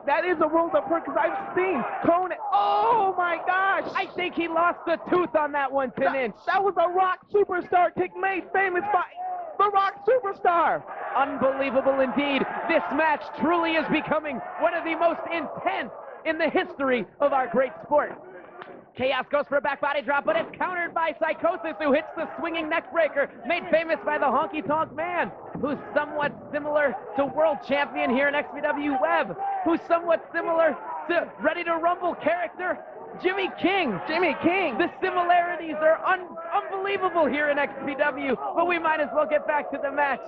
That is a world of hurt because I've seen Conan. Oh my gosh! I think he lost the tooth on that one, Tenant. That was a Rock Superstar kick made famous by the Rock Superstar. Unbelievable indeed. This match truly is becoming one of the most intense in the history of our great sport. Chaos goes for a back body drop, but it's countered by Psychosis, who hits the swinging neck breaker, made famous by the Honky Tonk Man, who's somewhat similar to world champion here in XPW Web, who's somewhat similar to Ready to Rumble character Jimmy King. Jimmy King. The similarities are unbelievable here in XPW, but we might as well get back to the match.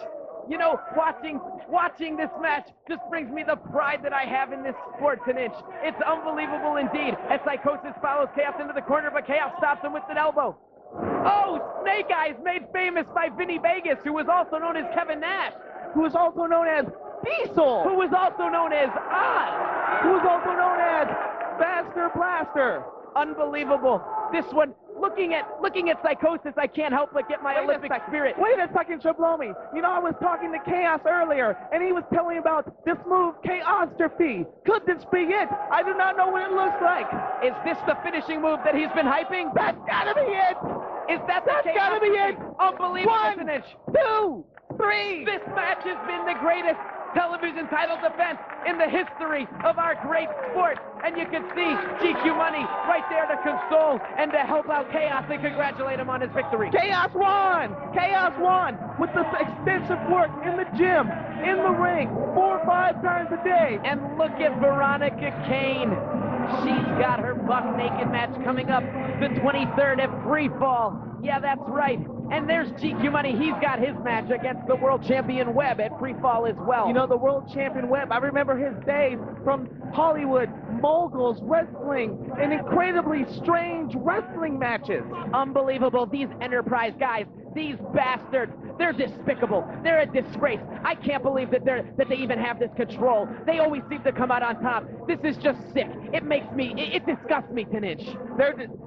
You know, watching this match just brings me the pride that I have in this sport, Tenich. It's unbelievable indeed. As Psychosis follows Chaos into the corner, but Chaos stops him with an elbow. Oh, Snake Eyes, made famous by Vinny Vegas, who was also known as Kevin Nash. Who was also known as Diesel. Who was also known as Oz. Who was also known as Faster Blaster. Unbelievable. This one, looking at Psychosis, I can't help but get my Olympic spirit. Wait a second, Shablomi. You know, I was talking to Chaos earlier, and he was telling me about this move, Chaostrophe. Could this be it? I do not know what it looks like. Is this the finishing move that he's been hyping? That's gotta be it. That's gotta be it. Unbelievable, 1, Tenich. 2, 3. This match has been the greatest television title defense in the history of our great sport. And you can see GQ Money right there to console and to help out Chaos and congratulate him on his victory. Chaos won! Chaos won with the extensive work in the gym, in the ring, 4 or 5 times a day. And look at Veronica Kane. She's got her buck naked match coming up the 23rd at Free Fall. Yeah, that's right. And there's GQ Money. He's got his match against the world champion Webb at Free Fall as well. You know, the world champion Webb, I remember his days from Hollywood, moguls, wrestling, and incredibly strange wrestling matches. Unbelievable. These Enterprise guys, these bastards, they're despicable. They're a disgrace. I can't believe that they even have this control. They always seem to come out on top. This is just sick. It disgusts me, Tenich.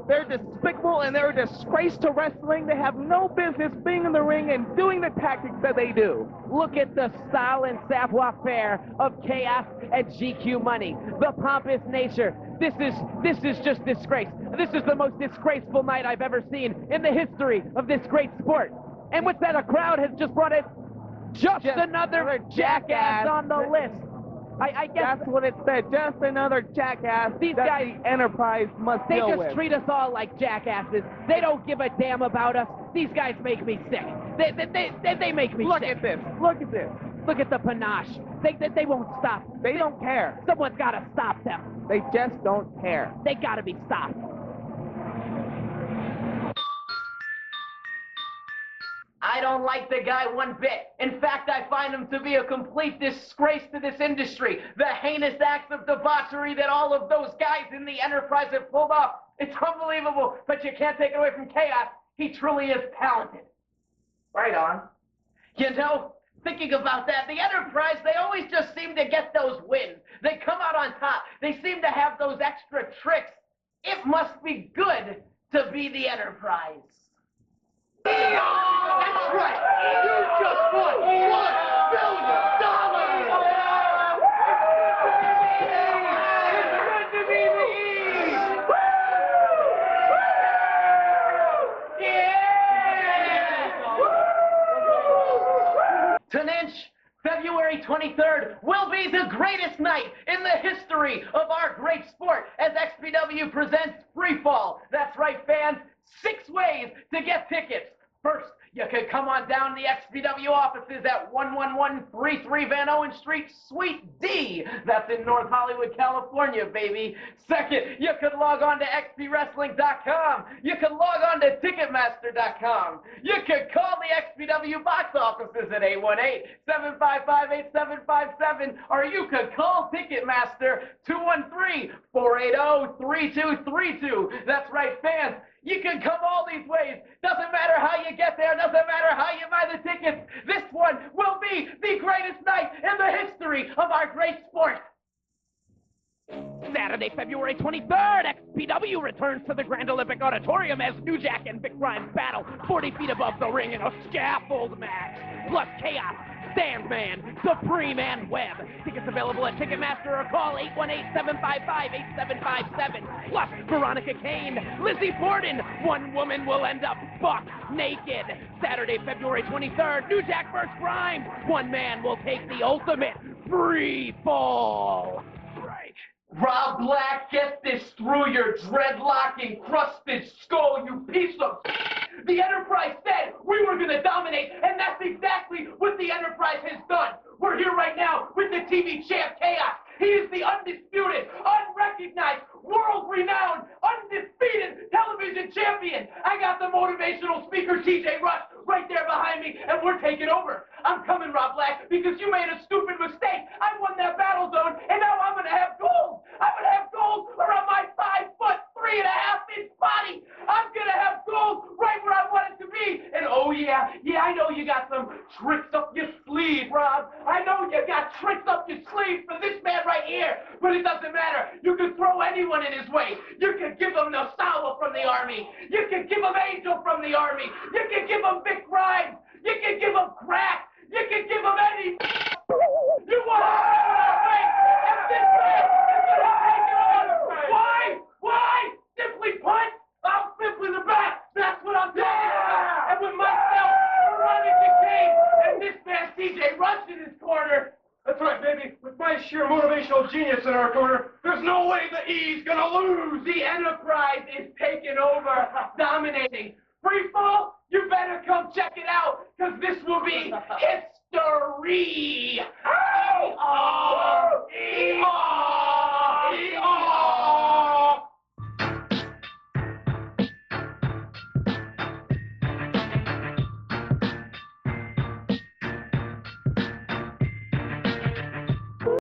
They're despicable and they're a disgrace to wrestling. They have no business being in the ring and doing the tactics that they do. Look at the style and savoir-faire of Chaos and GQ Money. The pompous nature. This is just disgrace. This is the most disgraceful night I've ever seen in the history of this great sport. And what's that? A crowd has just brought in just another jackass on the list. I guess that's what it said. Just another jackass. These guys, the Enterprise must deal with. They just treat us all like jackasses. They don't give a damn about us. These guys make me sick. They make me sick. Look at this. Look at this. Look at the panache. They won't stop. They don't care. Someone's got to stop them. They just don't care. They got to be stopped. I don't like the guy one bit. In fact, I find him to be a complete disgrace to this industry. The heinous acts of debauchery that all of those guys in the Enterprise have pulled off. It's unbelievable, but you can't take it away from Chaos. He truly is talented. Right on. You know, thinking about that, the Enterprise, they always just seem to get those wins. They come out on top. They seem to have those extra tricks. It must be good to be the Enterprise. That's right! You just won $1 billion! It's good to be the East! Tonight, February 23rd, will be the greatest night in the history of our great sport as XPW presents Freefall. That's right, fans. 6 ways to get tickets. First, you can come on down to the XPW offices at 11133 Van Owen Street, Suite D. That's in North Hollywood, California, baby. Second, you can log on to xpwrestling.com. You can log on to Ticketmaster.com. You can call the XPW box offices at 818-755-8757, or you can call Ticketmaster 213-480-3232. That's right, fans. You can come all these ways. Doesn't matter how you get there. Doesn't matter how you buy the tickets. This one will be the greatest night in the history of our great sport. Saturday, February 23rd, XPW returns to the Grand Olympic Auditorium as New Jack and Vic Grimes battle 40 feet above the ring in a scaffold match. Plus Chaos, Sandman, Supreme, and Webb. Tickets available at Ticketmaster or call 818-755-8757. Plus Veronica Kane, Lizzie Borden. One woman will end up buck naked. Saturday, February 23rd, New Jack vs. Grimes. One man will take the ultimate free fall. Right. Rob Black, get this through your dreadlock-encrusted skull, you piece of shit. The Enterprise said we were going to dominate, and that's exactly what the Enterprise has done. We're here right now with the TV champ, Chaos. He is the undisputed, unrecognized, world-renowned, undefeated television champion. I got the motivational speaker, TJ Rush, right there behind me, and we're taking over. I'm coming, Rob Black, because you made a stupid mistake. I won that battle zone, and now I'm going to have gold. I'm going to have gold around my 5'3.5" body. I'm going to have gold right where I want it to be. And oh, yeah, I know you got some tricks up your sleeve, Rob. I know you got tricks up your sleeve for this man right here. But it doesn't matter. You can throw anyone in his way. You can give him Nosawa from the Army. You can give him Angel from the Army. You can give him Vic Grimes. You can give him Crack. You can give him any. You want to and this man is going to take it on. Why? Simply put, I'm simply the best. That's what I'm talking about. And with myself, Veronica Kane, and this man, TJ Rush in his corner. That's right, baby. With my sheer motivational genius in our corner, there's no way the E's gonna lose. The Enterprise is taking over, dominating. Free fall? You better come check it out, because this will be history.